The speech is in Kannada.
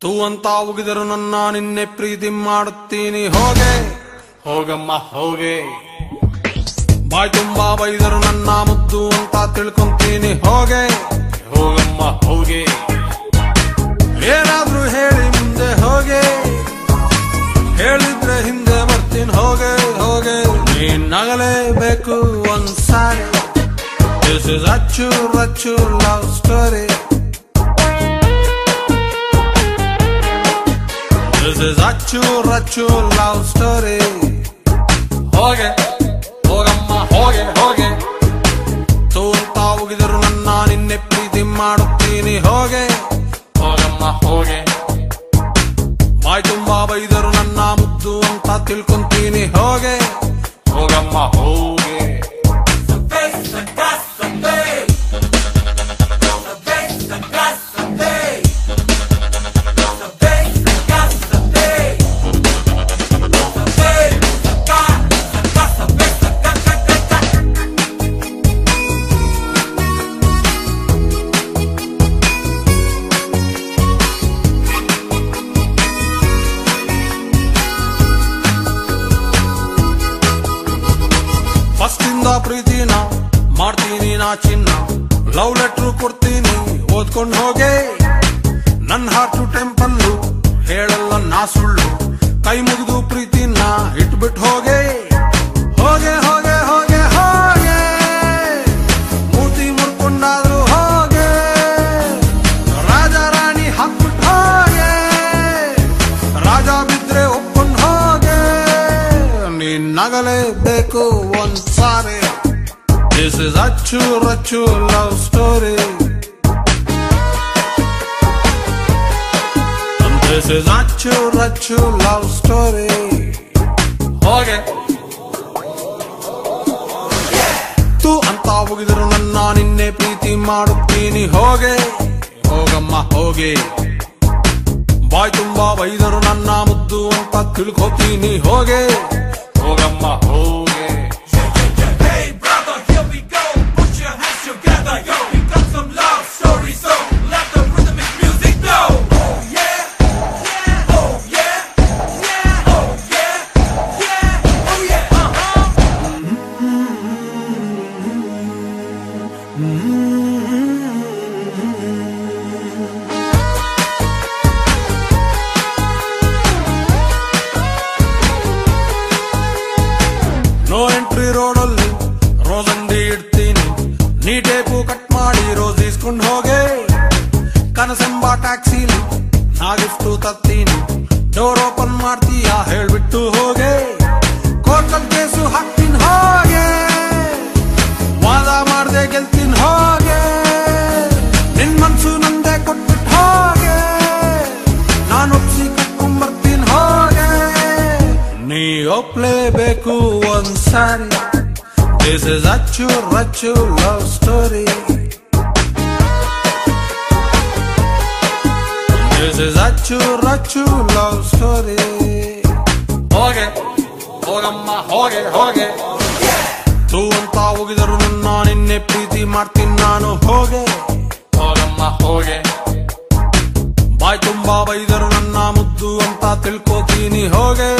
ತೂ ಅಂತ ಉಗಿದರು ನನ್ನ ನಿನ್ನೆ ಪ್ರೀತಿ ಮಾಡುತ್ತೀನಿ ಹೋಗೆ ಹೋಗಮ್ಮ ಹೋಗೆ ಬಾಯ್ ತುಂಬಾ ಬೈದರು ನನ್ನ ಮುದ್ದು ಅಂತ ತಿಳ್ಕೊಂತೀನಿ ಹೋಗೆ ಹೋಗಮ್ಮ ಹೋಗೆ ಏನಾದ್ರೂ ಹೇಳಿ ಮುಂದೆ ಹೋಗೆ ಹೇಳಿದ್ರೆ ಹಿಂದೆ ಬರ್ತೀನಿ ಹೋಗೆ ಹೋಗೆ ನೀನ್ ನಗಲೇಬೇಕು ಒಂದ್ಸಾರಿ ದಿಸ್ ಇಸ್ ಅಚ್ಚು Rachchu love story This is Achu Rachu love story. Hoge, hogamma, hoge, hoge. Tu anta ugidaru nanna ninne preeti maduttini hoge, hogamma, hoge. Mai tumba baidaru nanna muddu anta tilkontini hoge, hogamma, hoge. ಪ್ರೀತಿನ ಮಾಡ್ತೀನಿ ನಾ ಚಿನ್ನ ಲವ್ ಲೆಟ್ರು ಕೊಡ್ತೀನಿ ಓದ್ಕೊಂಡು ಹೋಗೆ ನನ್ನ ಹಾರ್ಟು ಟೆಂಪಲ್ಲು ಹೇಳಲ್ಲ ನಾ ಸುಳ್ಳು ಕೈ ಮುಗಿದು ಪ್ರೀತಿನ ಇಟ್ಬಿಟ್ಟು ಹೋಗೆ ಹೋಗೆ ಹೋಗೆ ಹೋಗೆ ಹೋಗೆ ಮೂತಿ ಮುರ್ಕೊಂಡಾದ್ರು ಹೋಗೆ ರಾಜ ರಾಣಿ ಹಾಕ್ಬಿಟ್ಟು ಹೋಗೆ ರಾಜ ಬಿದ್ರೆ ಒಪ್ಕೊಂಡು ಹೋಗೆ ನೀನ್ ನಗಲೇಬೇಕು ಒಂದ್ಸಾರಿ This is Achu Rachu love story. And this is Achu Rachu love story. Hoge. Tu anta ugidaru nanna ninne preeti maduttini hoge. Hogamma hoge. Boy tumba baidaru nanna muddu anta tilkotini hoge. Hogamma hoge. No entry ರೋಡಲ್ಲಿ ರೋಸಂಡಿ ಇಡ್ತೀನಿ ನೀ ಟೇಪು ಕಟ್ ಮಾಡಿ ರೋಸ್ ಇಸ್ಕೊಂಡು ಹೋಗೆ ಕನಸೆಂಬ ಟ್ಯಾಕ್ಸಿಲಿ ನಾ ಗಿಫ್ಟು ತತ್ತೀನಿ ಡೋರ್ ಓಪನ್ ಮಾಡ್ತೀಯಾ ಹೇಳ್ಬಿಟ್ಟು ಹೋಗೆ ಕೋರ್ಟಲ್ ಕೇಸು ಹಾಕ್ತೀನಿ ಹೋಗೆ ವಾದ ಮಾಡ್ದೆ ಗೆಲ್ತೀನಿ ಹೋಗೆ ನಿನ್ ಮನ್ಸು ನಂದೆ ಕೊಟ್ಬಿಟ್ಟು ಹೋಗೆ ನಾನು ಒಪ್ಸಿ ಕಟ್ಕೊಂಡ್ಬರ್ತೀನಿ ಹೋಗೆ ನೀ ಒಪ್ಲೇಬೇಕು ಒಂದ್ಸಾರಿ This is Achu Rachu love story. This is Achu Rachu love story. Hoge, hogamma, hoge, hoge. Tu anta ugidaru nanna ninne preeti ಮಾಡ್ತೀನಿ ನಾನು ಹೋಗೆ ಹೋಗಮ್ಮ ಹೋಗೆ ಬಾಯ್ ತುಂಬಾ ಬೈದರು ನನ್ನ ಮುದ್ದು ಅಂತ ತಿಳ್ಕೋತೀನಿ ಹೋಗೆ